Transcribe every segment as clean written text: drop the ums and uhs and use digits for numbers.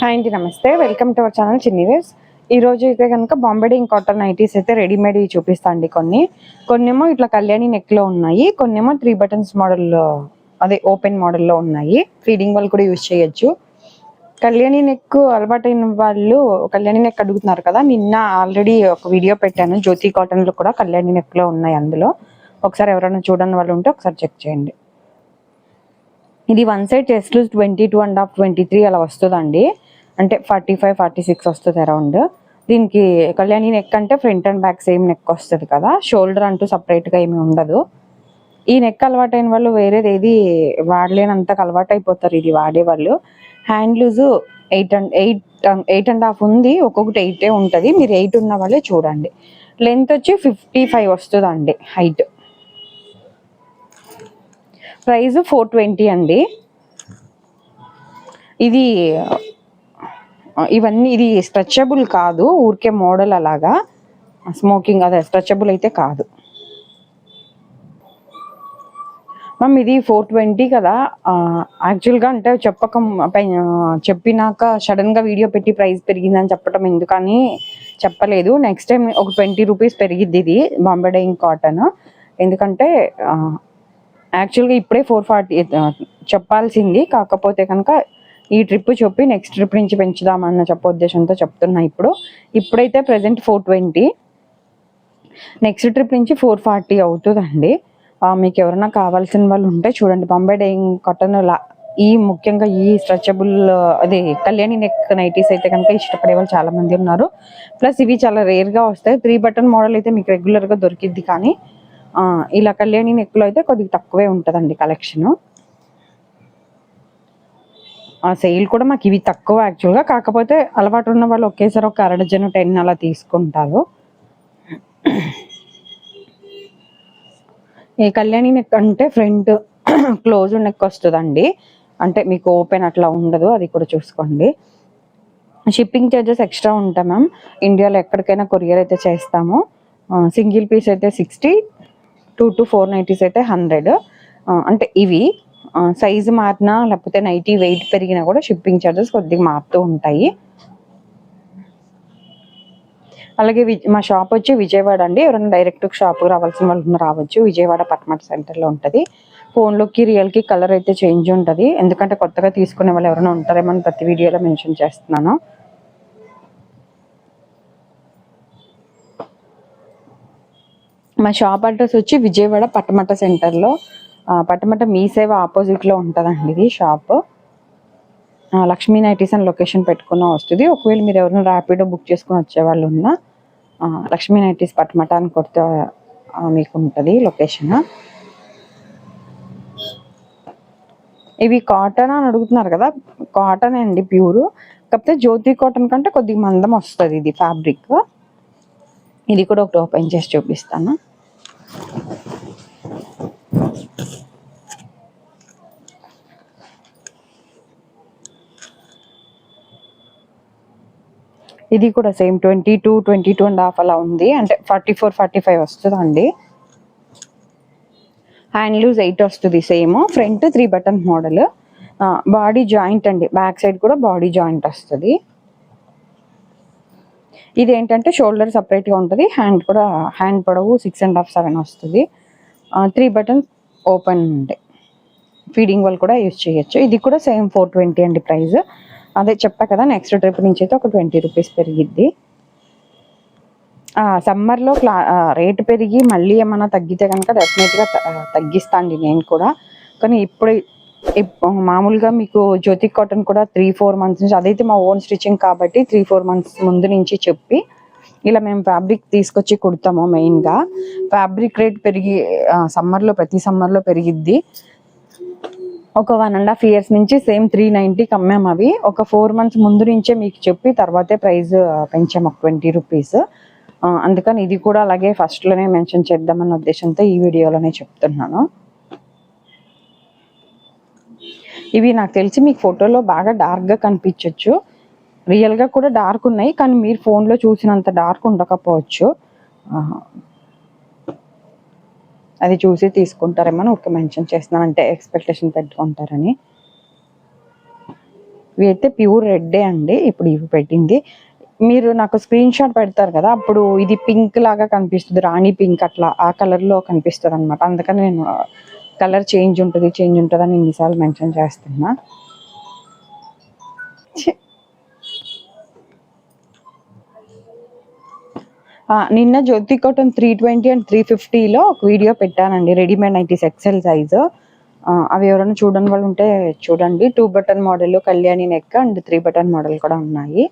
Hi అండి, నమస్తే. Welcome to our channel చిన్ని వేవ్స్. ఈ రోజు అయితే కనుక బాంబేడింగ్ కాటన్ నైటీస్ అయితే రెడీమేడ్ చూపిస్తా అండి. కొన్నేమో ఇట్లా కళ్యాణి నెక్ లో ఉన్నాయి, కొన్నేమో 3 బటన్స్ మోడల్లో, అదే ఓపెన్ మోడల్లో ఉన్నాయి. ఫీడింగ్ వాళ్ళు కూడా యూజ్ చేయొచ్చు. కళ్యాణి నెక్ అలవాటైన వాళ్ళు కళ్యాణి నెక్ అడుగుతున్నారు కదా, నిన్న ఆల్రెడీ ఒక వీడియో పెట్టాను. జ్యోతి కాటన్ లో కూడా కళ్యాణి నెక్ లో ఉన్నాయి. అందులో ఒకసారి ఎవరైనా చూడని వాళ్ళు ఉంటే ఒకసారి చెక్ చేయండి. ఇది వన్ సైడ్ చెస్ట్ లూజ్ 22.5 23 అలా వస్తుందండి. అంటే 45 46 వస్తుంది అరౌండ్. దీనికి కళ్యాణి నెక్ అంటే front and back same neck వస్తుంది కదా, షోల్డర్ అంటూ సపరేట్గా ఏమి ఉండదు. ఈ నెక్ అలవాటైన వాళ్ళు వేరేది ఏది వాడలేనంతకు అలవాటు అయిపోతారు ఇది వాడేవాళ్ళు. హ్యాండ్ లూజు 8.5 ఉంది, ఒక్కొక్కటి 8 ఉంటుంది. మీరు 8 ఉన్న వాళ్ళే చూడండి. లెంత్ వచ్చి 55 వస్తుందండి హైట్. ప్రైస్ 420 అండి. ఇది స్ట్రెచబుల్ కాదు, ఊరికే మోడల్ అలాగా స్మోకింగ్, అదే స్ట్రెచబుల్ అయితే కాదు. మ్యామ్ ఇది 420 కదా. యాక్చువల్గా అంటే చెప్పినాక సడన్గా వీడియో పెట్టి ప్రైస్ పెరిగిందని చెప్పడం ఎందుకని చెప్పలేదు. నెక్స్ట్ టైం ఒక 20 రూపీస్ పెరిగిద్ది ఇది బాంబేడింగ్ కాటన్. ఎందుకంటే యాక్చువల్గా ఇప్పుడే 440 చెప్పాల్సింది, కాకపోతే కనుక ఈ ట్రిప్ చెప్పి నెక్స్ట్ ట్రిప్ నుంచి పెంచుదామన్న ఉద్దేశంతో చెప్తున్నా. ఇప్పుడైతే ప్రజెంట్ 420, నెక్స్ట్ ట్రిప్ నుంచి 440 అవుతుందండి. మీకు ఎవరైనా కావాల్సిన వాళ్ళు ఉంటే చూడండి. బాంబేడింగ్ కాటన్ ముఖ్యంగా ఈ స్ట్రెచబుల్ అదే కళ్యాణి నెక్ నైటీస్ అయితే కనుక ఇష్టపడే వాళ్ళు చాలా మంది ఉన్నారు. ప్లస్ ఇవి చాలా రేర్గా వస్తాయి. 3 బటన్ మోడల్ అయితే మీకు రెగ్యులర్గా దొరికిద్ది, కానీ ఇలా కళ్యాణి నెక్లో అయితే కొద్దిగా తక్కువే ఉంటుందండి కలెక్షను. సేల్ కూడా మాకు ఇవి తక్కువ యాక్చువల్గా, కాకపోతే అలవాటు ఉన్న వాళ్ళు ఒకేసారి ఒక 1 డజన్ 10 అలా తీసుకుంటారు. ఈ కళ్యాణి నెక్ అంటే ఫ్రంట్ క్లోజ్ నెక్ వస్తుందండి, అంటే మీకు ఓపెన్ అట్లా ఉండదు. అది కూడా చూసుకోండి. షిప్పింగ్ ఛార్జెస్ ఎక్స్ట్రా ఉంటాయి మ్యామ్. ఇండియాలో ఎక్కడికైనా కొరియర్ అయితే చేస్తాము. సింగిల్ పీస్ అయితే 60, 2 to 4 నైటీస్ అయితే 100. అంటే ఇవి సైజు మారినా లేకపోతే నైటీ వెయిట్ పెరిగినా కూడా షిప్పింగ్ ఛార్జెస్ కొద్దిగా మారుతూ ఉంటాయి. అలాగే మా షాప్ వచ్చి విజయవాడ అండి. ఎవరైనా డైరెక్ట్ షాప్కి రావాల్సిన వాళ్ళు రావచ్చు. విజయవాడ పట్మట సెంటర్లో ఉంటుంది. ఫోన్లోకి రియల్కి కలర్ అయితే చేంజ్ ఉంటుంది, ఎందుకంటే కొత్తగా తీసుకునే వాళ్ళు ఎవరైనా ఉంటారేమో అని ప్రతి వీడియోలో మెన్షన్ చేస్తున్నాను. మా షాప్ అడ్రస్ వచ్చి విజయవాడ పట్మట సెంటర్లో, పట్మట మీ సేవ ఆపోజిట్లో ఉంటుందండి ఇది షాప్. లక్ష్మీ నైటీస్ అని లొకేషన్ పెట్టుకున్న వస్తుంది. ఒకవేళ మీరు ఎవరైనా ర్యాపిడో బుక్ చేసుకుని వచ్చేవాళ్ళు ఉన్నా లక్ష్మీ నైటీస్ పట్మట అని కొడితే మీకు ఉంటుంది లొకేషన్. ఇవి కాటన్ అని అడుగుతున్నారు కదా, కాటన్ అండి ప్యూర్. కాకపోతే జ్యోతి కాటన్ కంటే కొద్దిగా మందం వస్తుంది ఇది ఫ్యాబ్రిక్. ఇది కూడా ఒకటి ఓపెన్ చేసి చూపిస్తాను. ఇది కూడా సేమ్ 22, 22.5 అలా ఉంది, అంటే 44, 45 వస్తుందండి. హ్యాండ్ లూజ్ 8 వస్తుంది. Same front 3 button model. Body joint అండి, బ్యాక్ సైడ్ కూడా బాడీ జాయింట్ వస్తుంది. ఇది ఏంటంటే షోల్డర్ సపరేట్గా ఉంటుంది. హ్యాండ్ పొడవు 6.5, 7 వస్తుంది. 3 బటన్ ఓపెన్ ఉంటాయి. ఫీడింగ్ వాళ్ళు కూడా యూజ్ చేయొచ్చు. ఇది కూడా సేమ్ 420 అండి ప్రైస్. అదే చెప్పా కదా, నెక్స్ట్ ట్రిప్ నుంచి అయితే ఒక 20 రూపీస్ పెరిగిద్ది. సమ్మర్లో రేటు పెరిగి మళ్ళీ ఏమైనా తగ్గితే కనుక డెఫినెట్గా తగ్గిస్తాండి నేను కూడా. కానీ మామూలుగా మీకు జ్యోతి కాటన్ కూడా 3-4 మంత్స్ నుంచి, అదైతే మా ఓన్ స్టిచ్చింగ్ కాబట్టి 3-4 మంత్స్ ముందు నుంచి చెప్పి ఇలా మేము ఫ్యాబ్రిక్ తీసుకొచ్చి కుడతాము. మెయిన్గా ఫ్యాబ్రిక్ రేట్ పెరిగి ప్రతి సమ్మర్లో పెరిగిద్ది. ఒక 1.5 years నుంచి సేమ్ 390కి అమ్మాము. అవి ఒక 4 months ముందు నుంచే మీకు చెప్పి తర్వాతే ప్రైస్ పెంచాము ఒక 20 రూపీస్. అందుకని ఇది కూడా అలాగే ఫస్ట్లోనే మెన్షన్ చేద్దామన్న ఉద్దేశంతో ఈ వీడియోలోనే చెప్తున్నాను. ఇవి నాకు తెలిసి మీకు ఫోటోలో బాగా డార్క్గా కనిపించవచ్చు, రియల్గా కూడా డార్క్ ఉన్నాయి, కానీ మీరు ఫోన్లో చూసినంత డార్క్ ఉండకపోవచ్చు. అది చూసి తీసుకుంటారేమో ఒక మెన్షన్ చేస్తున్నాను, అంటే ఎక్స్పెక్టేషన్ పెట్టుకుంటారని. ఇవి అయితే ప్యూర్ రెడ్డే అండి. ఇప్పుడు ఇవి పెట్టింది మీరు నాకు స్క్రీన్ షాట్ పెడతారు కదా, అప్పుడు ఇది పింక్ లాగా కనిపిస్తుంది, రాణి పింక్ అట్లా ఆ కలర్లో కనిపిస్తుంది అనమాట. అందుకని నేను కలర్ చేంజ్ ఉంటుంది అని ఇన్నిసార్లు మెన్షన్ చేస్తున్నా. నిన్న జ్యోతి కాటన్ 320 అండ్ 350లో ఒక వీడియో పెట్టానండి, రెడీమేడ్ నైటీస్ ఎక్సెల్ సైజు. అవి ఎవరైనా చూడని వాళ్ళు ఉంటే చూడండి. 2 button model, Kalyani neck and 3 button model కూడా ఉన్నాయి.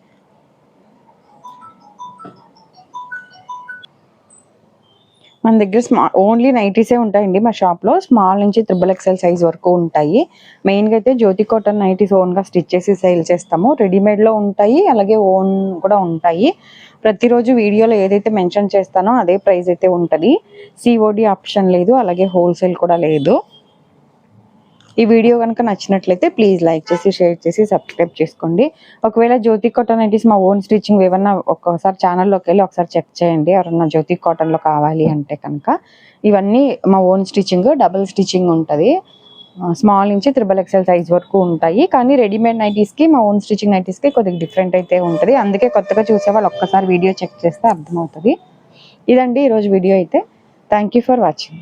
మన దగ్గర ఓన్లీ నైటీసే ఉంటాయండి మా షాప్లో. స్మాల్ నుంచి XXL సైజ్ వరకు ఉంటాయి. మెయిన్గా అయితే జ్యోతి కాటన్ నైటీస్ ఓన్గా స్టిచ్ చేసి సేల్ చేస్తాము. రెడీమేడ్లో ఉంటాయి, అలాగే ఓన్ కూడా ఉంటాయి. ప్రతిరోజు వీడియోలో ఏదైతే మెన్షన్ చేస్తానో అదే ప్రైస్ అయితే ఉంటుంది. సిఓడి ఆప్షన్ లేదు, అలాగే హోల్సేల్ కూడా లేదు. ఈ వీడియో కనుక నచ్చినట్లయితే ప్లీజ్ లైక్ చేసి, షేర్ చేసి, సబ్స్క్రైబ్ చేసుకోండి. ఒకవేళ జ్యోతి కాటన్ నైటీస్ మా ఓన్ స్టిచ్చింగ్ ఏమన్నా ఒక్కసారి ఛానల్లోకి వెళ్ళి ఒకసారి చెక్ చేయండి, ఎవరన్నా జ్యోతి కాటన్లో కావాలి అంటే కనుక. ఇవన్నీ మా ఓన్ స్టిచ్చింగ్, డబుల్ స్టిచ్చింగ్ ఉంటుంది. స్మాల్ నుంచి XXL సైజ్ వరకు ఉంటాయి. కానీ రెడీమేడ్ నైటీస్కి, మా ఓన్ స్టిచ్చింగ్ నైటీస్కి కొద్దిగా డిఫరెంట్ అయితే ఉంటుంది. అందుకే కొత్తగా చూసే వాళ్ళు ఒక్కసారి వీడియో చెక్ చేస్తే అర్థమవుతుంది. ఇదండి ఈరోజు వీడియో అయితే. Thank you for watching.